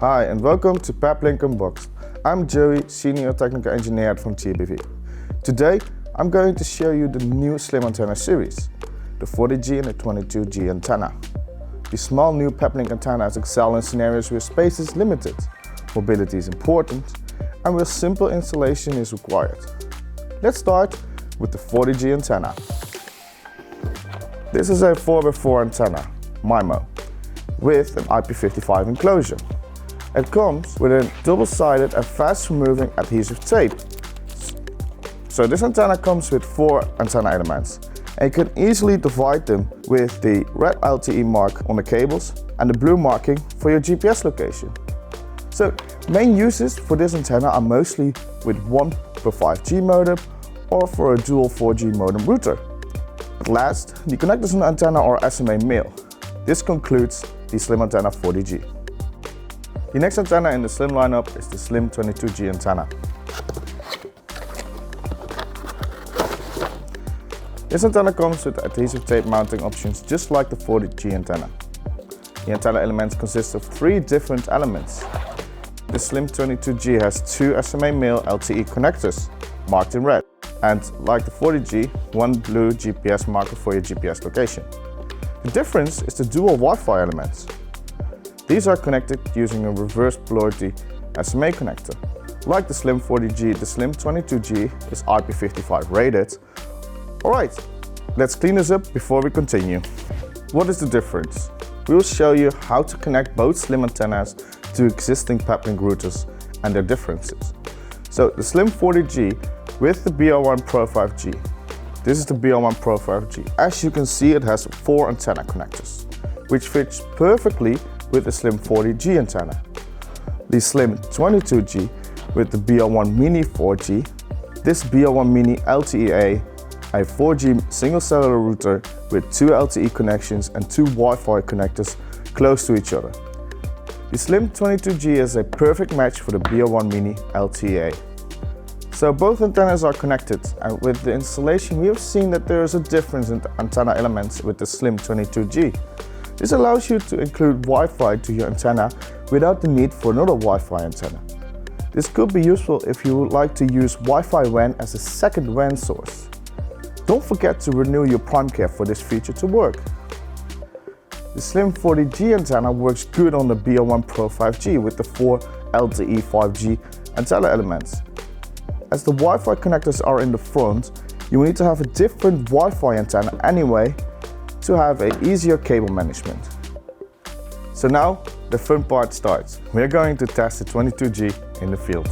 Hi and welcome to Peplink Unboxed. I'm Joey, Senior Technical Engineer from TBV. Today I'm going to show you the new slim antenna series, the 40G and the 22G antenna. These small new Peplink antennas excel in scenarios where space is limited, mobility is important, and where simple installation is required. Let's start with the 40G antenna. This is a 4x4 antenna, MIMO, with an IP55 enclosure. It comes with a double-sided and fast-removing adhesive tape. So this antenna comes with 4 antenna elements, and you can easily divide them with the red LTE mark on the cables and the blue marking for your GPS location. So main uses for this antenna are mostly with 1x5G modem or for a dual 4G modem router. At last, the connectors on the antenna are SMA male. This concludes the slim antenna 40G. The next antenna in the slim lineup is the slim 22G antenna. This antenna comes with adhesive tape mounting options just like the 40G antenna. The antenna elements consist of 3 different elements. The slim 22G has 2 SMA male LTE connectors marked in red, and like the 40G, 1 blue GPS marker for your GPS location. The difference is the dual Wi-Fi elements. These are connected using a reverse polarity SMA connector. Like the slim 40G, the slim 22G is IP55 rated. Alright, let's clean this up before we continue. What is the difference? We will show you how to connect both slim antennas to existing Peplink routers and their differences. So the slim 40G with the BR1 Pro 5G. This is the BR1 Pro 5G. As you can see, it has 4 antenna connectors, which fits perfectly with the slim 40G antenna. The slim 22G with the BR1 Mini 4G. This BR1 Mini LTE-A, a 4G single cellular router with 2 LTE connections and 2 Wi-Fi connectors close to each other. The slim 22G is a perfect match for the BR1 Mini LTE-A. So both antennas are connected, and with the installation we have seen that there is a difference in the antenna elements with the slim 22G. This allows you to include Wi-Fi to your antenna without the need for another Wi-Fi antenna. This could be useful if you would like to use Wi-Fi WAN as a second WAN source. Don't forget to renew your prime care for this feature to work. The slim 40G antenna works good on the BR1 Pro 5G with the 4 LTE 5G antenna elements. As the Wi-Fi connectors are in the front, you will need to have a different Wi-Fi antenna anyway to have an easier cable management. So now the fun part starts. We're going to test the 22G in the field.